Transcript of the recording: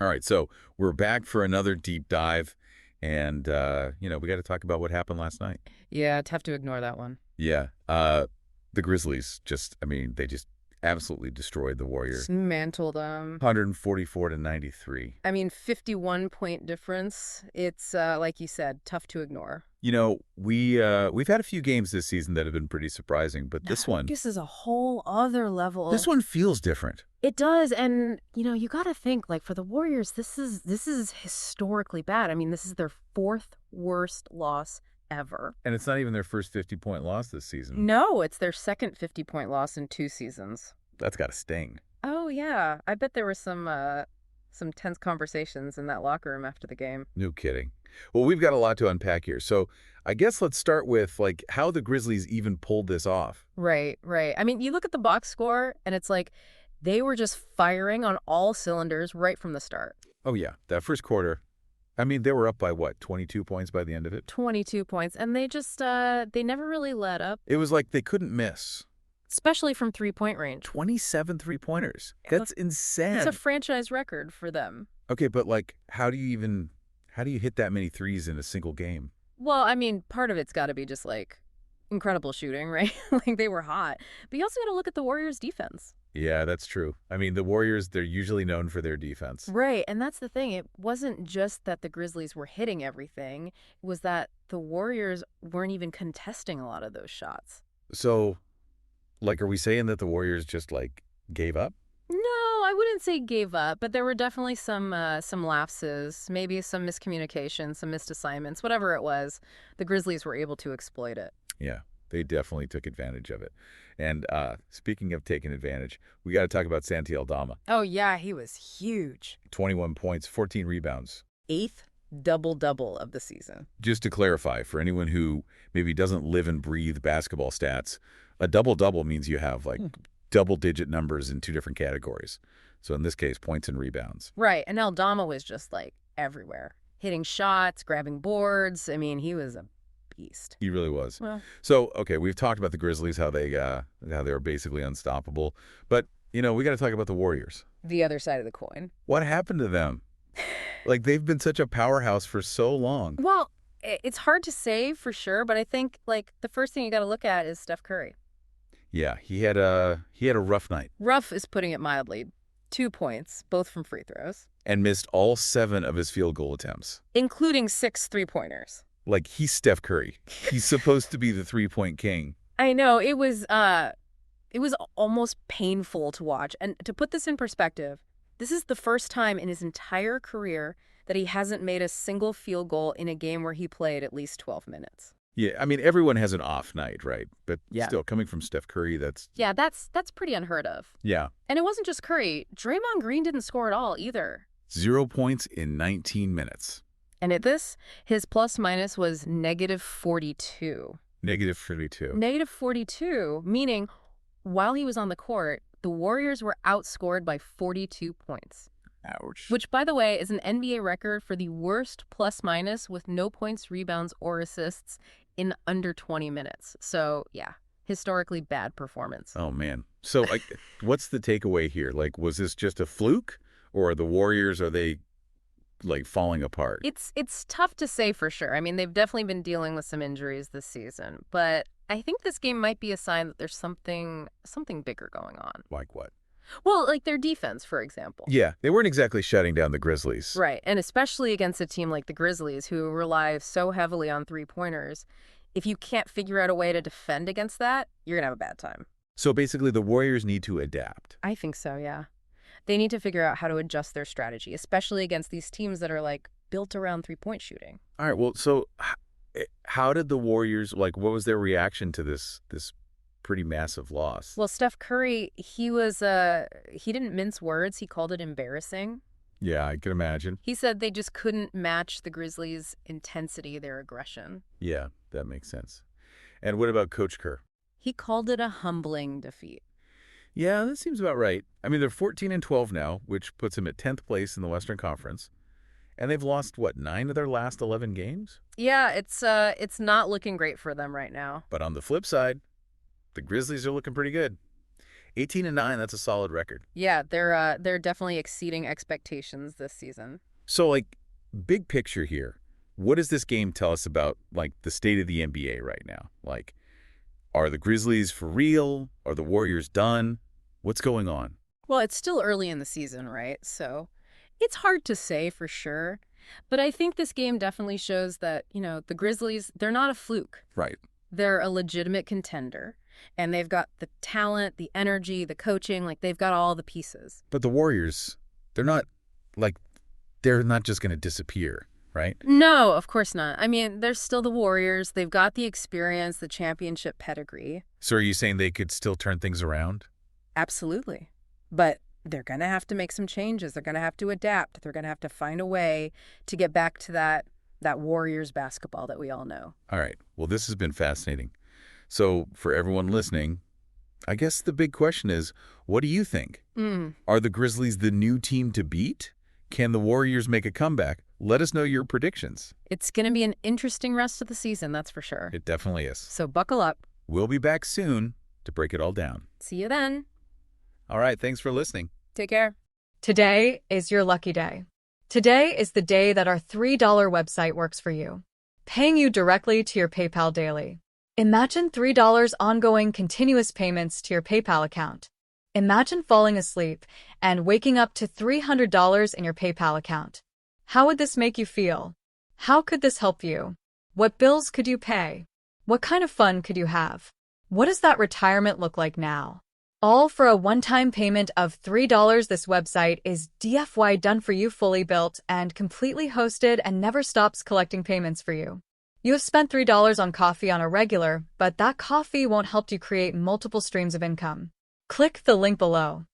All right, so we're back for another deep dive, and we got to talk about what happened last night. Yeah, tough to ignore that one. Yeah, the Grizzlies they just absolutely destroyed the Warriors, Dismantled them. 144 to 93. 51-point difference. It's, like you said, tough to ignore. We've had a few games this season that have been pretty surprising, but No, this is a whole other this level. one feels different. It does, and you got to think like for the Warriors, this is historically bad. This is their fourth worst loss ever. And it's not even their first 50-point loss this season. No, it's their second 50-point loss in 2 seasons. That's got to sting. Oh yeah, I bet there were some tense conversations in that locker room after the game. No kidding. Well, we've got a lot to unpack here. So I guess let's start with how the Grizzlies even pulled this off. Right, right. You look at the box score, and it's like they were just firing on all cylinders right from the start. Oh yeah, that first quarter. They were up by what, 22 points by the end of it? 22 points, and they never really let up, It was like they couldn't miss. especially from three-point range. 27 three-pointers. Yeah, That's insane. It's a franchise record for them. Okay, but how do you hit that many threes in a single game? Well, part of it's got to be just like incredible shooting, right? Like they were hot. But you also got to look at the Warriors' defense. Yeah, that's true. The Warriors, they're usually known for their defense. Right, and that's the thing. It wasn't just that the Grizzlies were hitting everything. It was that the Warriors weren't even contesting a lot of those shots. So, are we saying that the Warriors just gave up? No, I wouldn't say gave up, but there were definitely some lapses, maybe some miscommunication, some missed assignments, whatever it was. The Grizzlies were able to exploit it. Yeah, they definitely took advantage of it. And speaking of taking advantage, we got to talk about Santi Aldama. Oh yeah, he was huge. 21 points, 14 rebounds. Eighth double-double of the season. Just to clarify, for anyone who maybe doesn't live and breathe basketball stats, a double-double means you have double-digit numbers in two different categories. So in this case, points and rebounds. Right, and Aldama was just like everywhere, hitting shots, grabbing boards. He was a beast. He really was. Well, So, okay, we've talked about the Grizzlies, how they were basically unstoppable. But, we got to talk about the Warriors. the other side of the coin. What happened to them? They've been such a powerhouse for so long. Well, it's hard to say for sure, but I think the first thing you got to look at is Steph Curry. Yeah, he had a rough night Rough is putting it mildly. 2 points, both from free throws, and missed all 7 of his field goal attempts. including 6 three-pointers. He's Steph Curry. He's supposed to be the three-point king. I know, it was almost painful to watch. And to put this in perspective, this is the first time in his entire career that he hasn't made a single field goal in a game where he played at least 12 minutes. Yeah, everyone has an off night, right? But Yeah. still, coming from Steph Curry, that's... Yeah, that's pretty unheard of. Yeah. And it wasn't just Curry. Draymond Green didn't score at all either. 0 points in 19 minutes. And at this, his plus-minus was -42. -32. -42, meaning while he was on the court, the Warriors were outscored by 42 points. Ouch. Which, by the way, is an NBA record for the worst plus-minus with no points, rebounds, or assists in under 20 minutes. So, yeah, historically bad performance. Oh, man. So, what's the takeaway here? Was this just a fluke? Or the Warriors, are they, falling apart? It's tough to say for sure. They've definitely been dealing with some injuries this season. But I think this game might be a sign that there's something bigger going on. Like what? Well, their defense, for example. Yeah, they weren't exactly shutting down the Grizzlies. Right, and especially against a team like the Grizzlies, who rely so heavily on three-pointers. If you can't figure out a way to defend against that, you're going to have a bad time. So basically, the Warriors need to adapt. I think so, yeah. They need to figure out how to adjust their strategy, especially against these teams that are, built around three-point shooting. All right, well, so how did the Warriors, what was their reaction to this pretty massive loss? Well, Steph Curry, he didn't mince words. He called it embarrassing. Yeah, I can imagine. He said they just couldn't match the Grizzlies' intensity, their aggression. Yeah, that makes sense. And what about Coach Kerr? He called it a humbling defeat. Yeah, that seems about right. They're 14-12 now, which puts them at 10th place in the Western Conference. And they've lost, 9 of their last 11 games? Yeah, it's not looking great for them right now. But on the flip side, the Grizzlies are looking pretty good. 18-9, that's a solid record. Yeah, they're definitely exceeding expectations this season. So, like, big picture here, what does this game tell us about, like, the state of the NBA right now? Like, are the Grizzlies for real? Are the Warriors done? What's going on? Well, it's still early in the season, right? So it's hard to say for sure. But I think this game definitely shows that, the Grizzlies, they're not a fluke. Right. They're a legitimate contender. And they've got the talent, the energy, the coaching, like they've got all the pieces. But the Warriors, they're not just going to disappear, right? No, of course not. I mean, they're still the Warriors. They've got the experience, the championship pedigree. So are you saying they could still turn things around? Absolutely. But they're going to have to make some changes. They're going to have to adapt. They're going to have to find a way to get back to that Warriors basketball that we all know. All right. Well, this has been fascinating. So for everyone listening, I guess the big question is, what do you think? Are the Grizzlies the new team to beat? Can the Warriors make a comeback? Let us know your predictions. It's going to be an interesting rest of the season, that's for sure. It definitely is. So buckle up. We'll be back soon to break it all down. See you then. All right. Thanks for listening. Take care. Today is your lucky day. Today is the day that our $3 website works for you, paying you directly to your PayPal daily. Imagine $3 ongoing continuous payments to your PayPal account. Imagine falling asleep and waking up to $300 in your PayPal account. How would this make you feel? How could this help you? What bills could you pay? What kind of fun could you have? What does that retirement look like now? All for a one-time payment of $3. This website is DFY done for you, fully built and completely hosted, and never stops collecting payments for you. You have spent $3 on coffee on a regular, but that coffee won't help you create multiple streams of income. Click the link below.